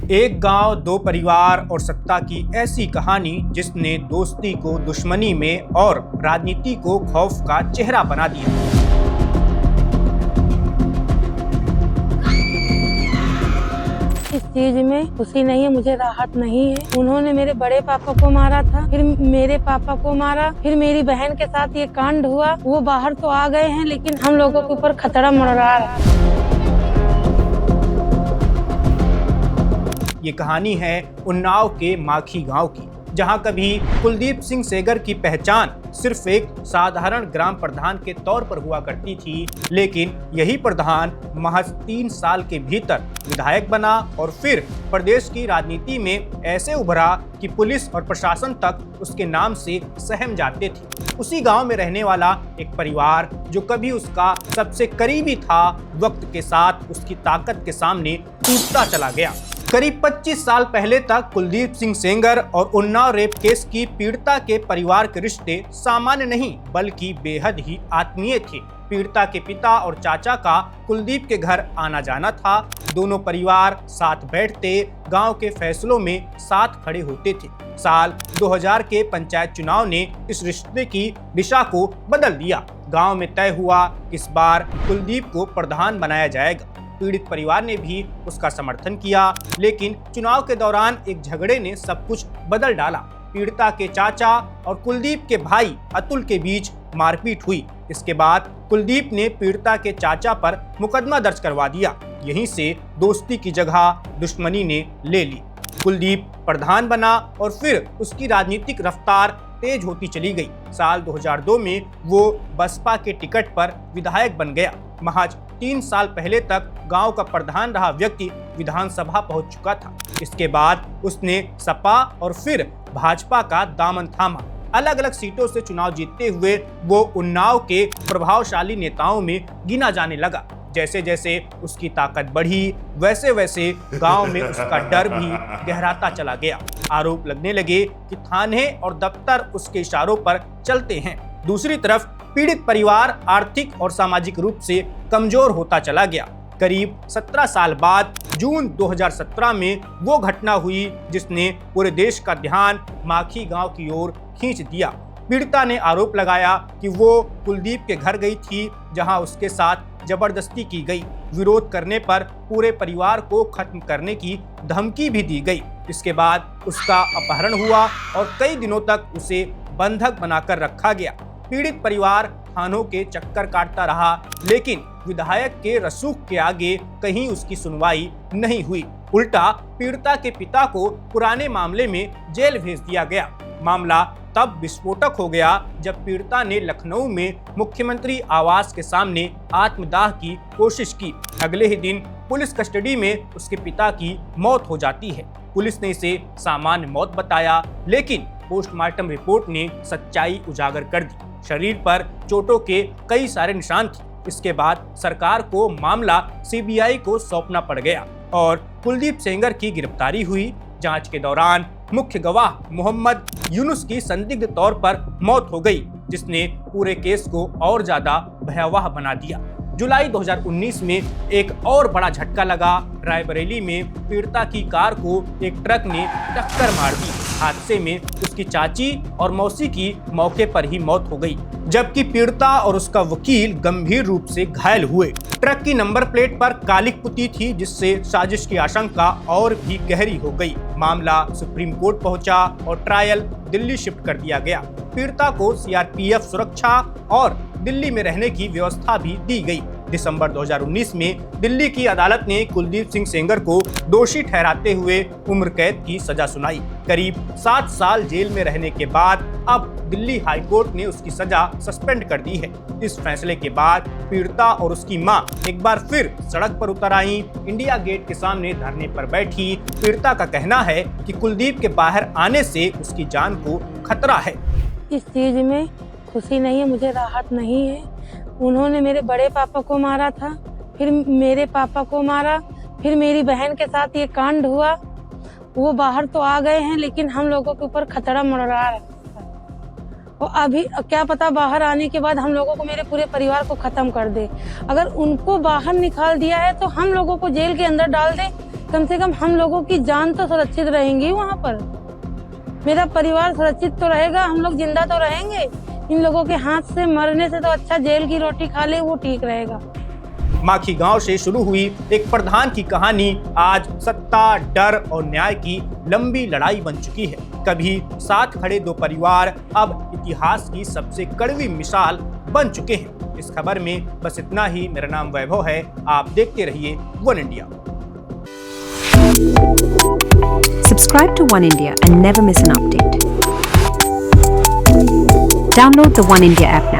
एक गांव, दो परिवार और सत्ता की ऐसी कहानी जिसने दोस्ती को दुश्मनी में और राजनीति को खौफ का चेहरा बना दिया। इस चीज में खुशी नहीं है, मुझे राहत नहीं है। उन्होंने मेरे बड़े पापा को मारा था, फिर मेरे पापा को मारा, फिर मेरी बहन के साथ ये कांड हुआ। वो बाहर तो आ गए हैं लेकिन हम लोगों के ऊपर खतरा मंडरा रहा है। ये कहानी है उन्नाव के माखी गांव की, जहां कभी कुलदीप सिंह सेंगर की पहचान सिर्फ एक साधारण ग्राम प्रधान के तौर पर हुआ करती थी, लेकिन यही प्रधान महज 3 साल के भीतर विधायक बना और फिर प्रदेश की राजनीति में ऐसे उभरा कि पुलिस और प्रशासन तक उसके नाम से सहम जाते थे। उसी गांव में रहने वाला एक परिवार जो कभी उसका सबसे करीबी था, वक्त के साथ उसकी ताकत के सामने टूटता चला गया। करीब 25 साल पहले तक कुलदीप सिंह सेंगर और उन्नाव रेप केस की पीड़िता के परिवार के रिश्ते सामान्य नहीं बल्कि बेहद ही आत्मीय थे। पीड़िता के पिता और चाचा का कुलदीप के घर आना जाना था। दोनों परिवार साथ बैठते, गांव के फैसलों में साथ खड़े होते थे। साल 2000 के पंचायत चुनाव ने इस रिश्ते की दिशा को बदल दिया। गांव में तय हुआ इस बार कुलदीप को प्रधान बनाया जाएगा। पीड़ित परिवार ने भी उसका समर्थन किया, लेकिन चुनाव के दौरान एक झगड़े ने सब कुछ बदल डाला। पीड़िता के चाचा और कुलदीप के भाई अतुल के बीच मारपीट हुई। इसके बाद कुलदीप ने पीड़िता के चाचा पर मुकदमा दर्ज करवा दिया। यहीं से दोस्ती की जगह दुश्मनी ने ले ली। कुलदीप प्रधान बना और फिर उसकी राजनीतिक रफ्तार तेज होती चली गई। साल 2002 में वो बसपा के टिकट पर विधायक बन गया। महज 3 साल पहले तक गांव का प्रधान रहा व्यक्ति विधानसभा पहुंच चुका था। इसके बाद उसने सपा और फिर भाजपा का दामन थामा। अलग अलग सीटों से चुनाव जीतते हुए वो उन्नाव के प्रभावशाली नेताओं में गिना जाने लगा। जैसे जैसे उसकी ताकत बढ़ी, वैसे वैसे गांव में उसका डर भी गहराता चला गया। आरोप लगने लगे कि थाने और दफ्तर उसके इशारों पर चलते हैं। दूसरी तरफ पीड़ित परिवार आर्थिक और सामाजिक रूप से कमजोर होता चला गया। करीब 17 साल बाद जून 2017 में वो घटना हुई जिसने पूरे देश का ध्यान माखी गांव की ओर खींच दिया। पीड़िता ने आरोप लगाया कि वो कुलदीप के घर गई थी, जहां उसके साथ जबरदस्ती की गई। विरोध करने पर पूरे परिवार को खत्म करने की धमकी भी दी गई। इसके बाद उसका अपहरण हुआ और कई दिनों तक उसे बंधक बनाकर रखा गया। पीड़ित परिवार थानों के चक्कर काटता रहा, लेकिन विधायक के रसूख के आगे कहीं उसकी सुनवाई नहीं हुई। उल्टा पीड़िता के पिता को पुराने मामले में जेल भेज दिया गया। मामला तब विस्फोटक हो गया जब पीड़िता ने लखनऊ में मुख्यमंत्री आवास के सामने आत्मदाह की कोशिश की। अगले ही दिन पुलिस कस्टडी में उसके पिता की मौत हो जाती है। पुलिस ने इसे सामान्य मौत बताया, लेकिन पोस्टमार्टम रिपोर्ट ने सच्चाई उजागर कर दी। शरीर पर चोटों के कई सारे निशान थे। इसके बाद सरकार को मामला सीबीआई को सौंपना पड़ गया और कुलदीप सेंगर की गिरफ्तारी हुई। जांच के दौरान मुख्य गवाह मोहम्मद यूनुस की संदिग्ध तौर पर मौत हो गई, जिसने पूरे केस को और ज्यादा भयावह बना दिया। जुलाई 2019 में एक और बड़ा झटका लगा। रायबरेली में पीड़िता की कार को एक ट्रक ने टक्कर मार दी। हादसे में उसकी चाची और मौसी की मौके पर ही मौत हो गई, जबकि पीड़िता और उसका वकील गंभीर रूप से घायल हुए। ट्रक की नंबर प्लेट पर कालिक पुती थी, जिससे साजिश की आशंका और भी गहरी हो गई। मामला सुप्रीम कोर्ट पहुंचा और ट्रायल दिल्ली शिफ्ट कर दिया गया। पीड़िता को सीआरपीएफ सुरक्षा और दिल्ली में रहने की व्यवस्था भी दी गई। दिसंबर 2019 में दिल्ली की अदालत ने कुलदीप सिंह सेंगर को दोषी ठहराते हुए उम्र कैद की सजा सुनाई। करीब 7 साल जेल में रहने के बाद अब दिल्ली हाई कोर्ट ने उसकी सजा सस्पेंड कर दी है। इस फैसले के बाद पीड़िता और उसकी मां एक बार फिर सड़क पर उतर आई। इंडिया गेट के सामने धरने पर बैठी। पीड़िता का कहना है कि कुलदीप के बाहर आने से उसकी जान को खतरा है। इस चीज में खुशी नहीं है, मुझे राहत नहीं है। उन्होंने मेरे बड़े पापा को मारा था, फिर मेरे पापा को मारा, फिर मेरी बहन के साथ ये कांड हुआ। वो बाहर तो आ गए हैं लेकिन हम लोगों के ऊपर खतरा मंडरा रहा है। और अभी क्या पता बाहर आने के बाद हम लोगों को, मेरे पूरे परिवार को खत्म कर दे। अगर उनको बाहर निकाल दिया है तो हम लोगों को जेल के अंदर डाल दे, कम से कम हम लोगों की जान तो सुरक्षित रहेंगी वहाँ पर, मेरा परिवार सुरक्षित तो रहेगा, हम लोग जिंदा तो रहेंगे। इन लोगों के हाथ से मरने से तो अच्छा जेल की रोटी खा ले, वो ठीक रहेगा। माखी गांव से शुरू हुई एक प्रधान की कहानी आज सत्ता, डर और न्याय की लंबी लड़ाई बन चुकी है। कभी साथ खड़े दो परिवार अब इतिहास की सबसे कड़वी मिसाल बन चुके हैं। इस खबर में बस इतना ही। मेरा नाम वैभव है, आप देखते रहिए one India. Subscribe to One India and never miss an update. Download the One India app now.